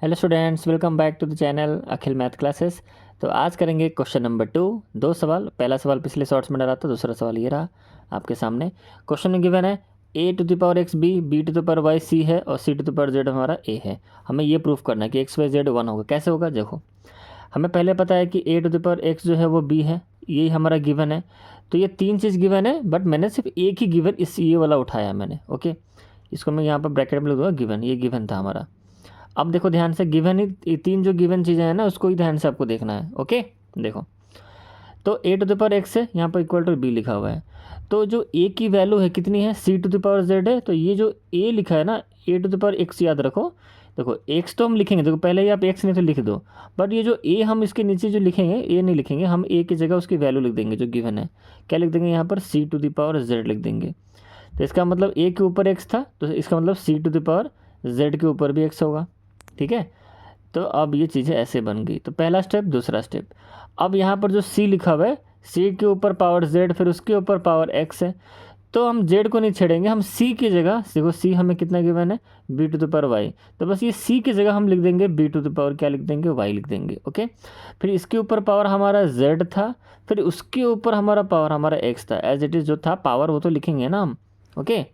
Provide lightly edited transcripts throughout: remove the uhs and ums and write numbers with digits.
Hello students, welcome back to the channel Akhil math classes. तो आज करेंगे क्वेश्चन नंबर 2। दो सवाल, पहला सवाल पिछले शॉर्ट्स में डाला था, दूसरा सवाल ये रहा आपके सामने। क्वेश्चन में गिवन है a⁴x b c है और c⁴z हमारा a है। हमें ये प्रूफ करना है कि x y z 1 होगा। कैसे होगा देखो, हमें पहले पता है कि a⁴x जो है वो b है, यही हमारा गिवन है। तो ये तीन चीज़ गिवन है, बट मैंने सिर्फ एक ही गिवन इस ये वाला उठाया मैंने। ओके, इसको मैं यहाँ पर ब्रैकेट में लिख दूँगा गिवन, ये गिवन था हमारा। अब देखो ध्यान से, गिवन ही तीन जो गिवन चीज़ें हैं ना, उसको ही ध्यान से आपको देखना है। ओके, देखो तो a⁴x है, यहाँ पर इक्वल टू b लिखा हुआ है। तो जो a की वैल्यू है कितनी है, c⁴z है। तो ये जो a लिखा है ना, a⁴x याद रखो। देखो x तो हम लिखेंगे, देखो पहले ही आप x नहीं तो लिख दो, बट ये जो a हम इसके नीचे जो लिखेंगे, a नहीं लिखेंगे हम, a की जगह उसकी वैल्यू लिख देंगे जो गिवन है। क्या लिख देंगे यहाँ पर, c⁴z लिख देंगे। तो इसका मतलब a के ऊपर x था, तो इसका मतलब c⁴z के ऊपर भी x होगा। ठीक है, तो अब ये चीज़ें ऐसे बन गई। तो पहला स्टेप, दूसरा स्टेप। अब यहाँ पर जो c लिखा हुआ है, c के ऊपर पावर z, फिर उसके ऊपर पावर x है। तो हम z को नहीं छेड़ेंगे, हम c की जगह, देखो c हमें कितना गिवन है, b⁴y। तो बस ये c की जगह हम लिख देंगे b⁴ क्या लिख देंगे, y लिख देंगे। ओके, फिर इसके ऊपर पावर हमारा z था, फिर उसके ऊपर हमारा पावर हमारा x था। एज इट इज़ जो था पावर वो तो लिखेंगे ना हम। ओके,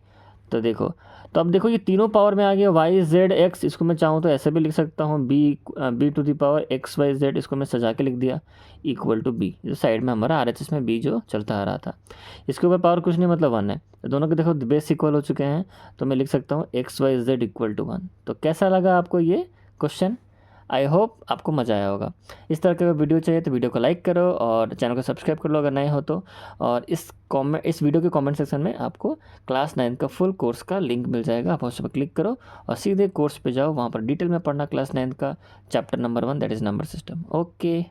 तो देखो, तो अब देखो ये तीनों पावर में आ गया, y z x। इसको मैं चाहूँ तो ऐसे भी लिख सकता हूँ, b⁴x y z, इसको मैं सजा के लिख दिया, इक्वल टू b, जो साइड में हमारा RHS में b जो चलता आ रहा था। इसके ऊपर पावर कुछ नहीं, मतलब 1 है। तो दोनों के देखो बेस इक्वल हो चुके हैं, तो मैं लिख सकता हूँ x y z equal to 1। तो कैसा लगा आपको ये क्वेश्चन? आई होप आपको मज़ा आया होगा। इस तरह का वीडियो चाहिए तो वीडियो को लाइक करो और चैनल को सब्सक्राइब कर लो अगर नए हो तो। और इस वीडियो के कमेंट सेक्शन में आपको क्लास 9 का फुल कोर्स का लिंक मिल जाएगा। आप उस पर क्लिक करो और सीधे कोर्स पे जाओ, वहाँ पर डिटेल में पढ़ना क्लास 9 का chapter number 1, that is number system. Okay.